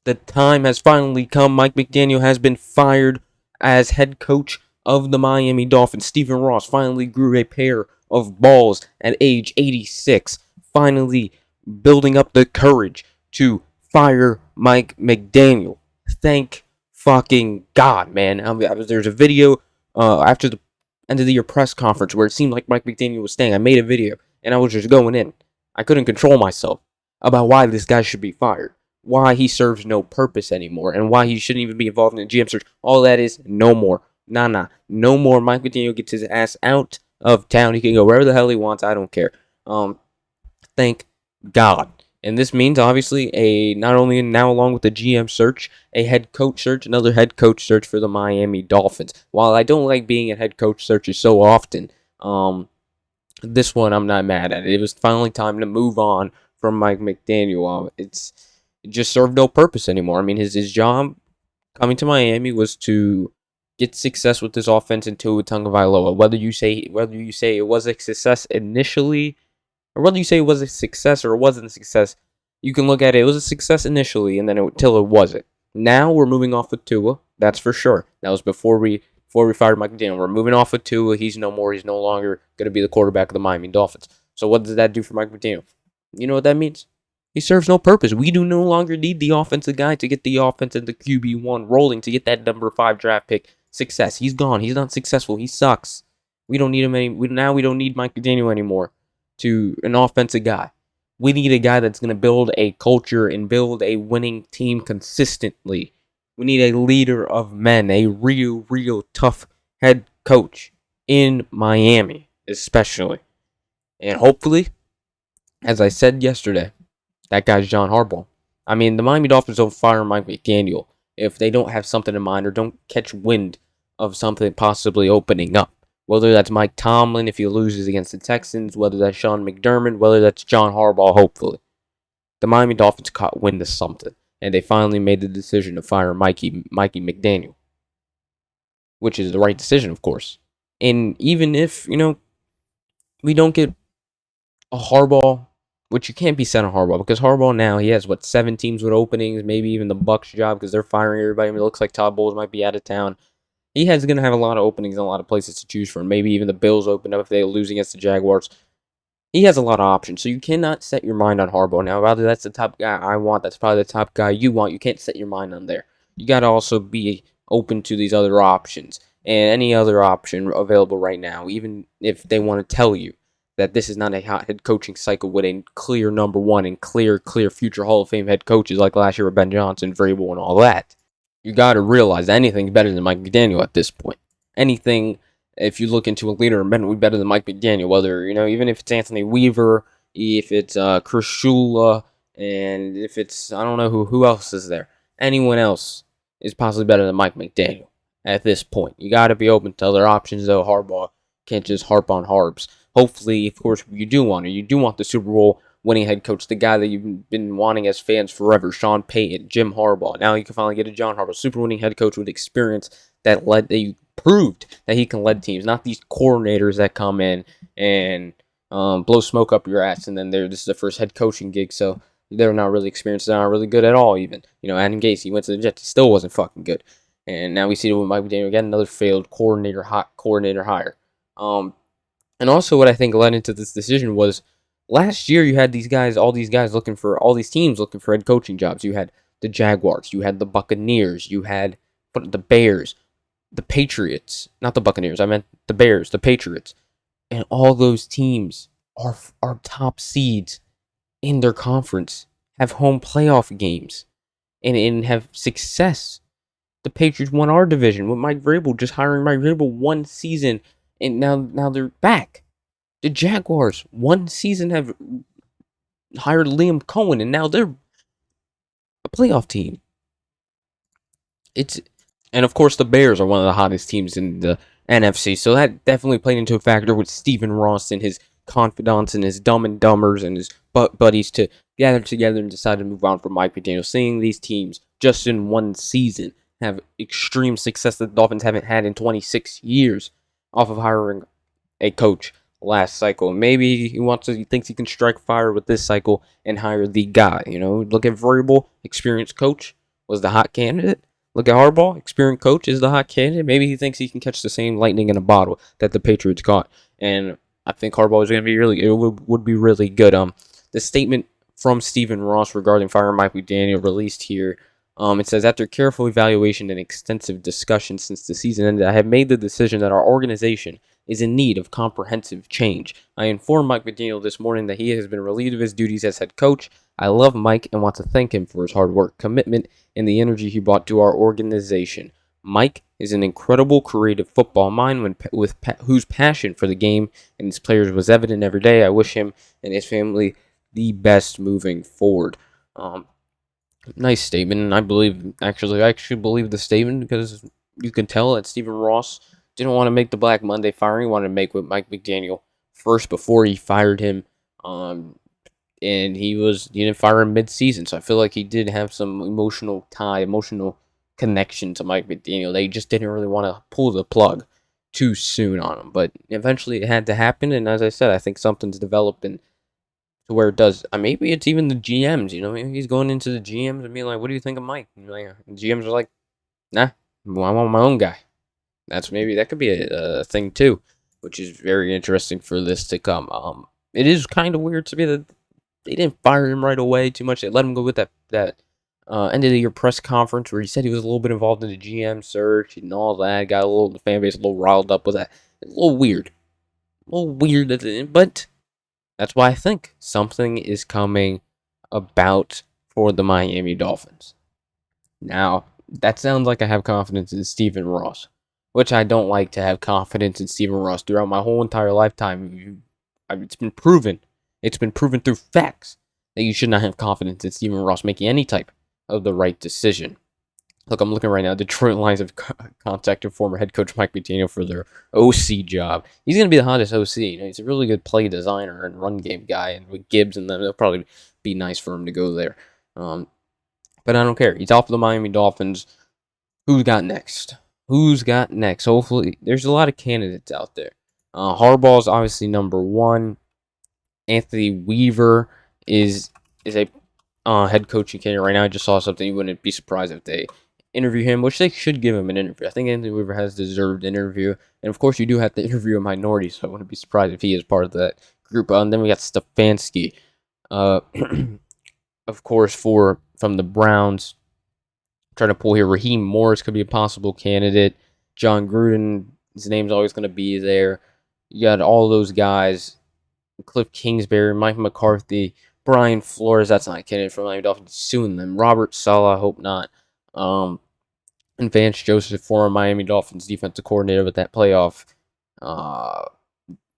The time has finally come. Mike McDaniel has been fired as head coach of the Miami Dolphins. Stephen Ross finally grew a pair of balls at age 86, finally building up the courage to fire Mike McDaniel. Thank fucking God, man. There's a video after the end of the year press conference where it seemed like Mike McDaniel was staying. I made a video and I was just going in. I couldn't control myself about why this guy should be fired, why he serves no purpose anymore, and why he shouldn't even be involved in the GM search. All that is no more. No more. Mike McDaniel gets his ass out of town. He can go wherever the hell he wants. I don't care. Thank God. And this means obviously not only now along with the GM search, a head coach search, another head coach search for the Miami Dolphins. While I don't like being at head coach searches so often, this one I'm not mad at it. It was finally time to move on from Mike McDaniel. It just served no purpose anymore. I mean, his job coming to Miami was to get success with this offense in Tua Tagovailoa. Whether you say it was a success initially, or whether you say it was a success or it wasn't a success, you can look at it. It was a success initially, and then until it wasn't. Now we're moving off with Tua. That's for sure. That was before we fired Mike McDaniel. We're moving off with Tua. He's no more. He's no longer going to be the quarterback of the Miami Dolphins. So what does that do for Mike McDaniel? You know what that means? He serves no purpose. We do no longer need the offensive guy to get the offense and the QB1 rolling to get that number 5 draft pick success. He's gone. He's not successful. He sucks. We don't need him now we don't need Mike McDaniel anymore to an offensive guy. We need a guy that's going to build a culture and build a winning team consistently. We need a leader of men, a real tough head coach in Miami, especially. And hopefully, as I said yesterday, that guy's John Harbaugh. I mean, the Miami Dolphins don't fire Mike McDaniel if they don't have something in mind or don't catch wind of something possibly opening up. Whether that's Mike Tomlin if he loses against the Texans, whether that's Sean McDermott, whether that's John Harbaugh, hopefully. The Miami Dolphins caught wind of something, and they finally made the decision to fire Mikey McDaniel, which is the right decision, of course. And even if, we don't get a Harbaugh, which you can't be set on Harbaugh, because Harbaugh now, he has, 7 teams with openings, maybe even the Bucs job, because they're firing everybody. I mean, it looks like Todd Bowles might be out of town. He has going to have a lot of openings and a lot of places to choose from. Maybe even the Bills open up if they lose against the Jaguars. He has a lot of options, so you cannot set your mind on Harbaugh. Now, whether that's the top guy I want, that's probably the top guy you want, you can't set your mind on there. You got to also be open to these other options and any other option available right now, even if they want to tell you that this is not a hot head coaching cycle with a clear number one and clear future Hall of Fame head coaches like last year with Ben Johnson, Vrabel, and all that. You got to realize anything's better than Mike McDaniel at this point. Anything, if you look into a leader, would be better than Mike McDaniel. Whether, even if it's Anthony Weaver, if it's Chris Shula, and if it's, I don't know who else is there. Anyone else is possibly better than Mike McDaniel at this point. You got to be open to other options, though. Harbaugh can't just harp on Harbs. Hopefully, of course, you do want the Super Bowl winning head coach, the guy that you've been wanting as fans forever, Sean Payton, Jim Harbaugh. Now you can finally get a John Harbaugh, super winning head coach with experience that you proved that he can lead teams, not these coordinators that come in and blow smoke up your ass, and then this is their first head coaching gig, so they're not really experienced, they're not really good at all even. Adam Gase, he went to the Jets, he still wasn't fucking good. And now we see with Mike McDaniel again, another failed coordinator hire. And also what I think led into this decision was last year you had all these teams looking for head coaching jobs. You had the Jaguars, you had the Buccaneers, you had the Bears, the Patriots, not the Buccaneers, I meant the Bears, the Patriots. And all those teams are top seeds in their conference, have home playoff games, and have success. The Patriots won our division with Mike Vrabel, just hiring Mike Vrabel one season, and now they're back. The Jaguars, one season, have hired Liam Cohen, and now they're a playoff team. And of course, the Bears are one of the hottest teams in the NFC, so that definitely played into a factor with Stephen Ross and his confidants and his dumb and dumbers and his buddies to gather together and decide to move on from Mike McDaniel. Seeing these teams just in one season have extreme success that the Dolphins haven't had in 26 years off of hiring a coach last cycle. Maybe he thinks he can strike fire with this cycle and hire the guy. Look at Vrabel, experienced coach, was the hot candidate. Look at Harbaugh, experienced coach, is the hot candidate. Maybe he thinks he can catch the same lightning in a bottle that the Patriots caught, and I think Harbaugh is going to be would be really good. The statement from Stephen Ross regarding firing Mike McDaniel released here. It says, after careful evaluation and extensive discussion since the season ended, I have made the decision that our organization is in need of comprehensive change. I informed Mike McDaniel this morning that he has been relieved of his duties as head coach. I love Mike and want to thank him for his hard work, commitment, and the energy he brought to our organization. Mike is an incredible creative football mind whose passion for the game and his players was evident every day. I wish him and his family the best moving forward. Nice statement, and I actually believe the statement because you can tell that Stephen Ross didn't want to make the Black Monday firing. He wanted to make with Mike McDaniel first before he fired him. And he didn't fire him mid-season, so I feel like he did have some emotional connection to Mike McDaniel. They just didn't really want to pull the plug too soon on him, but eventually it had to happen. And as I said, I think something's developed and to where it does. Maybe it's even the GMs. Maybe he's going into the GMs and being like, "What do you think of Mike?" And GMs are like, "Nah, I want my own guy." That could be a thing too, which is very interesting for this to come. It is kind of weird to me that they didn't fire him right away too much. They let him go with that end of the year press conference where he said he was a little bit involved in the GM search and all that. Got the fan base a little riled up with that. It's a little weird at the end, but that's why I think something is coming about for the Miami Dolphins. Now, that sounds like I have confidence in Stephen Ross, which I don't like to have confidence in Stephen Ross. Throughout my whole entire lifetime, it's been proven. It's been proven through facts that you should not have confidence in Stephen Ross making any type of the right decision. Look, I'm looking right now. Detroit Lions have contacted former head coach Mike McDaniel for their OC job. He's going to be the hottest OC. He's a really good play designer and run game guy, and with Gibbs and them, it'll probably be nice for him to go there. But I don't care. He's off the Miami Dolphins. Who's got next? Hopefully, there's a lot of candidates out there. Harbaugh is obviously number one. Anthony Weaver is a head coaching candidate right now. I just saw something. You wouldn't be surprised if they interview him, which they should give him an interview. I think Anthony Weaver has deserved an interview. And of course, you do have to interview a minority, so I wouldn't be surprised if he is part of that group. And then we got Stefanski, of course, from the Browns. I'm trying to pull here. Raheem Morris could be a possible candidate. John Gruden, his name's always going to be there. You got all those guys. Cliff Kingsbury, Mike McCarthy, Brian Flores, that's not a candidate for Miami Dolphins, suing them. Robert Saleh, I hope not. And Vance Joseph, former Miami Dolphins defensive coordinator with that playoff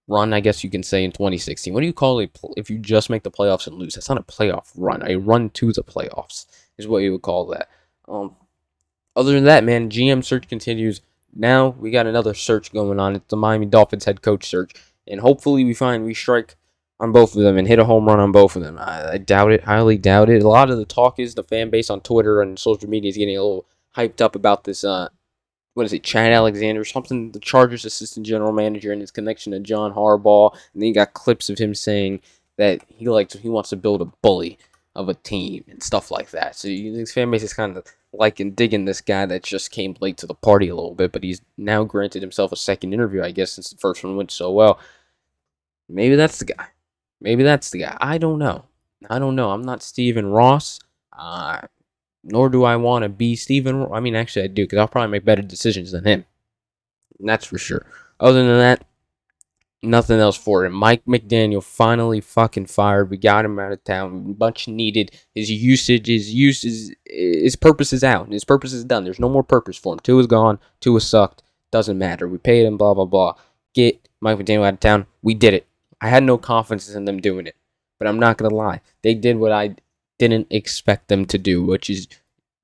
run, I guess you can say, in 2016. What do you call it if you just make the playoffs and lose? That's not a playoff run. A run to the playoffs is what you would call that. Other than that, man, GM search continues. Now we got another search going on. It's the Miami Dolphins head coach search. And hopefully we strike on both of them and hit a home run on both of them. I doubt it, highly doubt it. A lot of the talk is the fan base on Twitter and social media is getting a little hyped up about this, Chad Alexander, something, the Chargers assistant general manager and his connection to John Harbaugh. And then you got clips of him saying that he wants to build a bully of a team and stuff like that. So this fan base is kind of liking, digging this guy that just came late to the party a little bit, but he's now granted himself a second interview, I guess, since the first one went so well. Maybe that's the guy. I don't know. I'm not Stephen Ross, nor do I want to be Stephen. Actually, I do, because I'll probably make better decisions than him. And that's for sure. Other than that, nothing else for him. Mike McDaniel finally fucking fired. We got him out of town. Much needed. His purpose is out. His purpose is done. There's no more purpose for him. Tua is gone. Tua sucked. Doesn't matter. We paid him, blah, blah, blah. Get Mike McDaniel out of town. We did it. I had no confidence in them doing it. But I'm not going to lie. They did what I didn't expect them to do, which is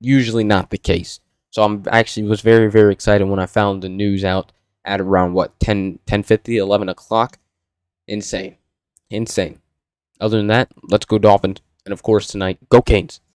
usually not the case. So I actually was very, very excited when I found the news out at around, 10:50, 11 o'clock. Insane. Other than that, let's go Dolphins. And of course tonight, go Canes.